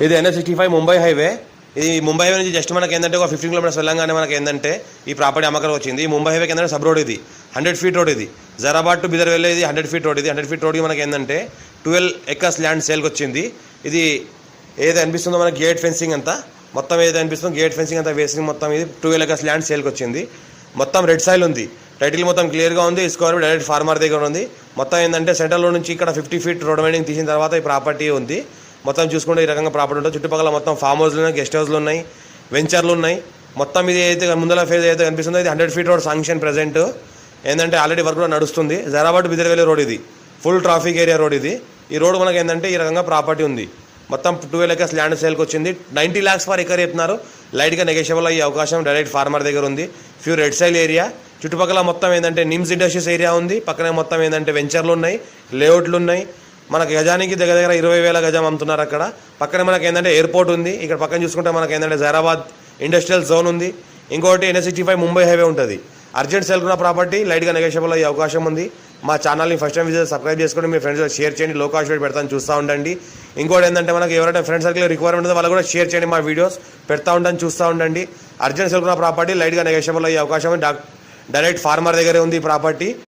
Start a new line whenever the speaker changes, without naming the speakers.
ఇది NH65 Mumbai highway. ఇది Mumbai highway నుంచి జస్ట్ మనకి ఏంటంటే ఒక 15 కిలోమీటర్స్ వెళ్ళంగానే మనకి ఏంటంటే ఈ ప్రాపర్టీ అమ్మకానికి వచ్చింది. ఈ ముంబై హైవేకి ఏంటంటే సబ్ రోడ్ ఇది 100 ఫీట్ రోడ్. ఇది జరాబాద్ టు బిదర్ వెళ్ళే ఇది 100 ఫీట్ రోడ్. ఇది 100 ఫీట్ రోడ్కి మనకి ఏంటంటే 12 ఎకర్స్ ల్యాండ్ సేల్కి వచ్చింది. ఇది ఏదైతే అనిపిస్తుందో మనకి గేట్ ఫెన్సింగ్ అంతా మొత్తం ఏదైతే అనిపిస్తుందో గేట్ ఫెన్సింగ్ అంతా వేసి మొత్తం ఇది 12 ఎకర్స్ ల్యాండ్ సేల్కి వచ్చింది. మొత్తం రెడ్ సాయిల్ ఉంది. టైటిల్ మొత్తం క్లియర్గా ఉంది. స్క్వేర్ డైరెక్ట్ ఫార్మర్ దగ్గర ఉంది. మొత్తం ఏంటంటే సెంట్రల్ నుంచి ఇక్కడ 50 ఫీట్ రోడ్ వైండింగ్ తీసిన తర్వాత ఈ ప్రాపర్టీ ఉంది. మొత్తం చూసుకుంటే ఈ రకంగా ప్రాపర్టీ ఉంటుంది. చుట్టుపక్కల మొత్తం ఫామ్ హౌస్లు ఉన్నాయి, గెస్ట్ హౌస్లు ఉన్నాయి, వెంచర్లు ఉన్నాయి. మొత్తం ఇది అయితే ముందర ఫేజ్ అయితే కనిపిస్తుందో ఇది 100 ఫీట్ రోడ్ శాంక్షన్ ప్రజెంట్ ఏంటంటే ఆల్రెడీ వర్క్ కూడా నడుస్తుంది. జరాబాద్ బిదర్ వెళ్ళే రోడ్ ఇది ఫుల్ ట్రాఫిక్ ఏరియా రోడ్ ఇది. ఈ రోడ్ మనకి ఏంటంటే ఈ రకంగా ప్రాపర్టీ ఉంది. మొత్తం 12 ఎకర్స్ ల్యాండ్ సేల్కి వచ్చింది. 90 lakhs పర్ ఎకర్ చెప్తున్నారు. లైట్గా నెగోషియబుల్ అయ్యే అవకాశం డైరెక్ట్ ఫార్మర్ దగ్గర ఉంది. ఫ్యూ రెడ్ సైల్ ఏరియా చుట్టుపక్కల మొత్తం ఏంటంటే నిమ్స్ ఇండస్ట్రీస్ ఏరియా ఉంది. పక్కనే మొత్తం ఏంటంటే వెంచర్లు ఉన్నాయి, లేఅవుట్లు ఉన్నాయి. మనకి గజానికి దగ్గర దగ్గర 20,000 గజం అమ్ముతున్నారు అక్కడ. పక్కనే మనకి ఏంటంటే ఎయిర్పోర్ట్ ఉంది. ఇక్కడ పక్కన చూసుకుంటే మనకి ఏంటంటే జైరాబాద్ ఇండస్ట్రియల్ జోన్ ఉంది. ఇంకోటి NH65 ముంబై హైవే ఉంటుంది. అర్జెంట్ సేల్ ఉన్న ప్రాపర్టీ లైట్గా నెగోషియబుల్ అయ్యే అవకాశం ఉంది. మా ఛానల్ని ఫస్ట్ టైం విజిట్ సబ్స్క్రైబ్ చేసుకోండి. మీ ఫ్రెండ్స్ షేర్ చేయండి. లో కాస్ట్ రేట్ పెడతాను చూస్తూ ఉండండి. ఇంకోటి ఏంటంటే మనకి ఎవరైనా ఫ్రెండ్ సర్కిల్ రిక్వైర్మెంట్ ఉందో వాళ్ళు కూడా షేర్ చేయండి. మా వీడియోస్ పెడతా ఉంటాను చూస్తూ ఉండండి. అర్జెంట్ సేల్ ఉన్న ప్రాపర్టీ లైట్గా నెగోషియబుల్ అయ్యే అవకాశం డైరెక్ట్ ఫార్మర్ దగ్గరే ఉంది ఈ ప్రాపర్టీ.